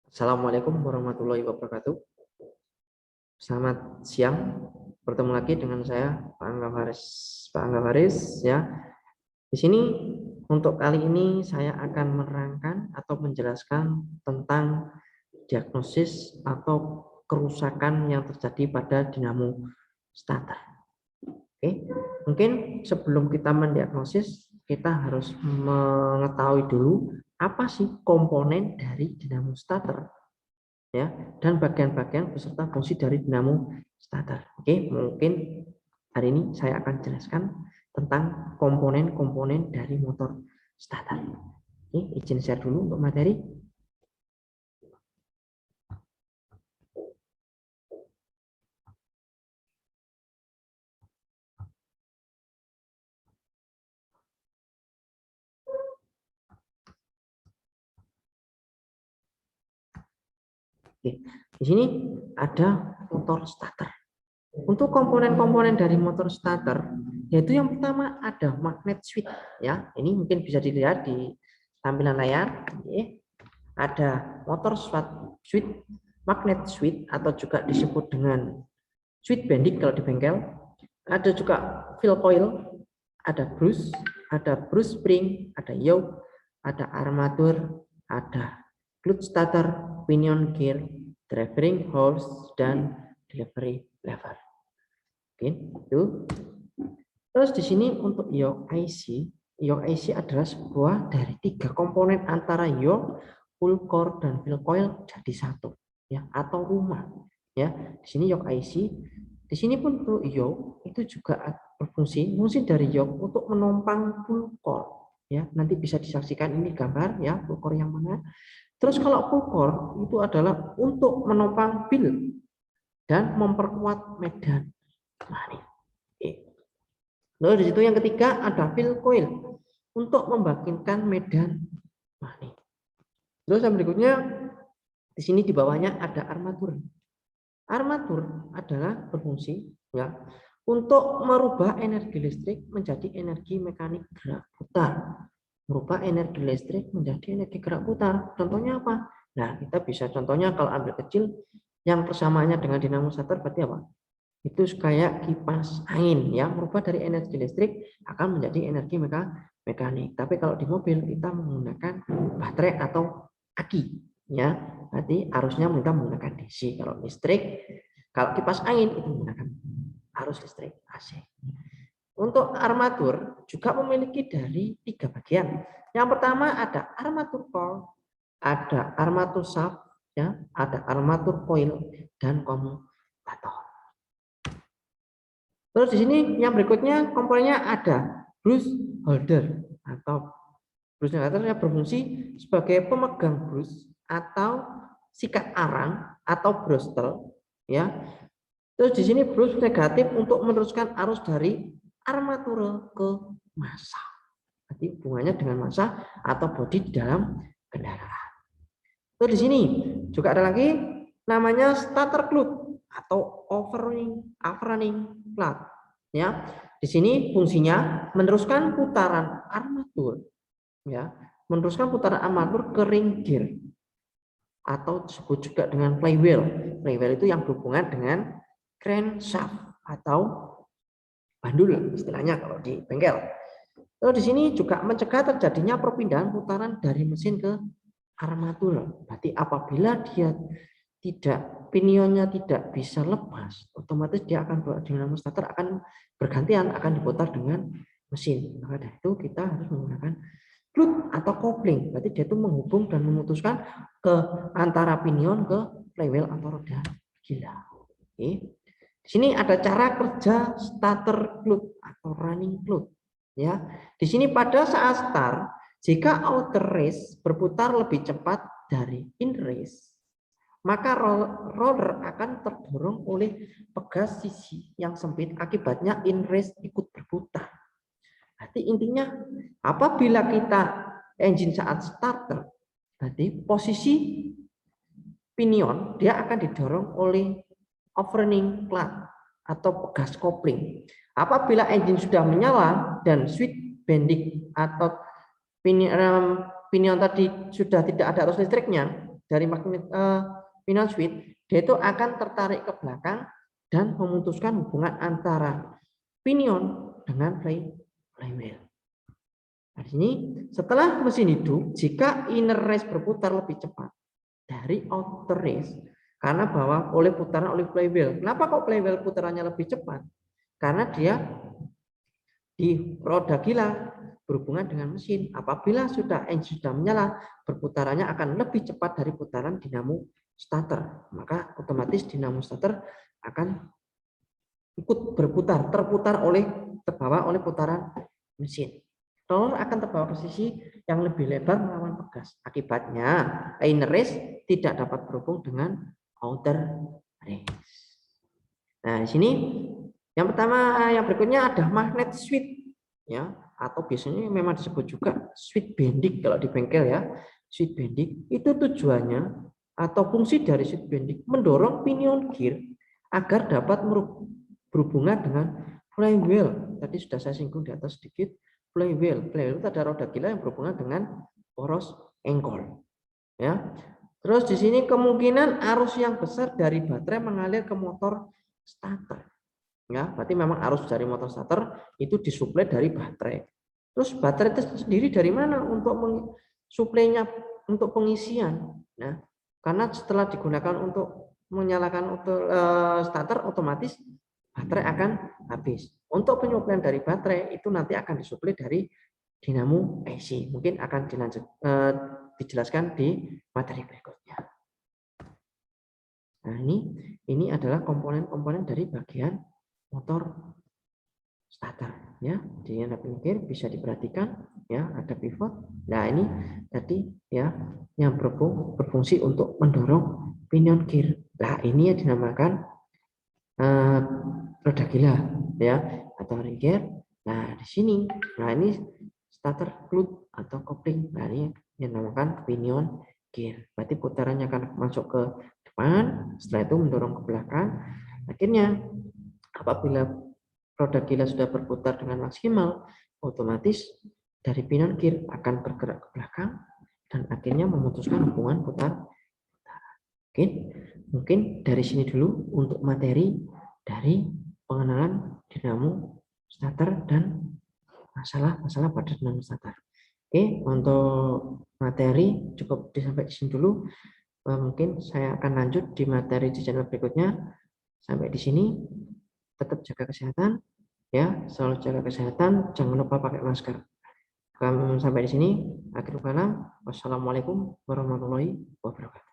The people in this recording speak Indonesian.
Assalamualaikum warahmatullahi wabarakatuh. Selamat siang. Bertemu lagi dengan saya, Pak Angga Faris. Pak Angga Faris, ya. Di sini untuk kali ini saya akan menerangkan atau menjelaskan tentang diagnosis atau kerusakan yang terjadi pada dinamo starter. Oke, mungkin sebelum kita mendiagnosis, kita harus mengetahui dulu apa sih komponen dari dinamo starter, ya, dan bagian-bagian beserta fungsi dari dinamo starter. Oke, mungkin hari ini saya akan jelaskan tentang komponen-komponen dari motor starter. Oke, izin share dulu untuk materi. Oke, di sini ada motor starter. Untuk komponen-komponen dari motor starter, yaitu yang pertama ada magnet switch, ya. Ini mungkin bisa dilihat di tampilan layar. Oke. Ada motor switch, magnet switch atau juga disebut dengan switch bending kalau di bengkel. Ada juga fill coil, ada brush spring, ada yoke, ada armatur, ada clutch starter, pinion gear, driving hose, dan delivery lever. Oke, itu. Terus di sini untuk yoke IC adalah sebuah dari 3 komponen antara yoke, full core, dan fill coil jadi satu, ya, atau rumah, ya. Di sini yoke IC, di sini pun untuk yoke itu juga berfungsi, fungsi dari yoke untuk menopang full core, ya. Nanti bisa disaksikan ini gambar, ya, full core yang mana. Terus kalau full core itu adalah untuk menopang pil dan memperkuat medan magnet. Lalu di situ yang ketiga ada fill coil untuk membangkitkan medan magnet. Terus yang berikutnya di sini di bawahnya ada armatur. Armatur adalah berfungsi, ya, untuk merubah energi listrik menjadi energi mekanik gerak putar. Merubah energi listrik menjadi energi gerak putar. Contohnya apa? Nah, kita bisa contohnya kalau ambil kecil yang persamaannya dengan dinamo starter berarti apa? Itu kayak kipas angin, ya, merubah dari energi listrik akan menjadi energi mekanik. Tapi kalau di mobil kita menggunakan baterai atau aki, ya, berarti arusnya kita menggunakan DC. Kalau listrik, kalau kipas angin itu menggunakan arus listrik AC. Untuk armatur juga memiliki dari 3 bagian. Yang pertama ada armatur core, ada armatur shaft, ya, ada armatur coil, dan komutator. Terus di sini yang berikutnya komponennya ada brush holder atau brush holder yang berfungsi sebagai pemegang brush atau sikat arang atau brostel, ya. Terus di sini brush negatif untuk meneruskan arus dari armatur ke massa. Berarti hubungannya dengan massa atau bodi di dalam kendaraan. Terus di sini juga ada lagi namanya starter clutch atau overrunning clutch, ya. Di sini fungsinya meneruskan putaran armatur, ya, meneruskan putaran armatur ke ring gear atau disebut juga dengan flywheel. Flywheel itu yang berhubungan dengan crankshaft atau bandul istilahnya kalau di bengkel. Lalu di sini juga mencegah terjadinya perpindahan putaran dari mesin ke armatur. Berarti apabila dia pinionnya tidak bisa lepas, otomatis dia akan dinamo starter akan bergantian akan diputar dengan mesin. Maka dari itu kita harus menggunakan clutch atau coupling. Berarti dia itu menghubung dan memutuskan ke antara pinion ke flywheel atau roda gila. Oke. Di sini ada cara kerja starter clutch atau running clutch, ya. Di sini pada saat start, jika outer race berputar lebih cepat dari in race, maka roller akan terdorong oleh pegas sisi yang sempit, akibatnya in race ikut berputar. Berarti intinya apabila kita engine saat starter, berarti posisi pinion dia akan didorong oleh overrunning clutch atau pegas kopling. Apabila engine sudah menyala dan switch bending atau pinion tadi sudah tidak ada arus listriknya, dari magnet pinion switch, dia itu akan tertarik ke belakang dan memutuskan hubungan antara pinion dengan flywheel. Nah, di sini setelah mesin hidup, jika inner race berputar lebih cepat dari outer race, karena bahwa oleh putaran oleh flywheel. Kenapa kok flywheel putarannya lebih cepat? Karena dia di roda gila berhubungan dengan mesin. Apabila sudah engine sudah menyala, berputarannya akan lebih cepat dari putaran dinamo starter. Maka otomatis dinamo starter akan ikut berputar, terbawa oleh putaran mesin. Roller akan terbawa ke sisi yang lebih lebar melawan pegas. Akibatnya, inner race tidak dapat berhubung dengan outer race. Nah, di sini yang pertama, yang berikutnya ada magnet switch, ya, atau biasanya memang disebut juga switch bending kalau di bengkel ya. Switch bending itu tujuannya atau fungsi dari switch bending mendorong pinion gear agar dapat berhubungan dengan flywheel. Tadi sudah saya singgung di atas sedikit. Flywheel itu ada roda gila yang berhubungan dengan poros engkol. Ya. Terus di sini kemungkinan arus yang besar dari baterai mengalir ke motor starter. Ya, berarti memang arus dari motor starter itu disuplai dari baterai. Terus baterai itu sendiri dari mana untuk suplainya untuk pengisian? Nah, karena setelah digunakan untuk menyalakan starter, otomatis baterai akan habis. Untuk penyuplaian dari baterai itu nanti akan disuplai dari dinamo AC. Mungkin akan dijelaskan di materi berikutnya. Nah, ini adalah komponen-komponen dari bagian motor starter ya. Di pinggir bisa diperhatikan ya, ada pivot. Nah, ini tadi ya yang berfungsi untuk mendorong pinion gear. Nah, ini yang dinamakan roda gila ya, atau ring gear. Nah, di sini ini starter clutch atau kopling. Nah, ini yang dinamakan pinion gear. Berarti putarannya akan masuk ke depan, setelah itu mendorong ke belakang. Akhirnya apabila roda gila sudah berputar dengan maksimal, otomatis dari pinion gear akan bergerak ke belakang dan akhirnya memutuskan hubungan putar. Mungkin dari sini dulu untuk materi dari pengenalan dinamo starter dan masalah pada dinamo starter. Oke, untuk materi cukup sampai di sini dulu. Mungkin saya akan lanjut di materi di channel berikutnya. Sampai di sini, tetap jaga kesehatan ya, selalu jaga kesehatan, jangan lupa pakai masker. Sampai di sini, akhirul kalam. Wassalamualaikum warahmatullahi wabarakatuh.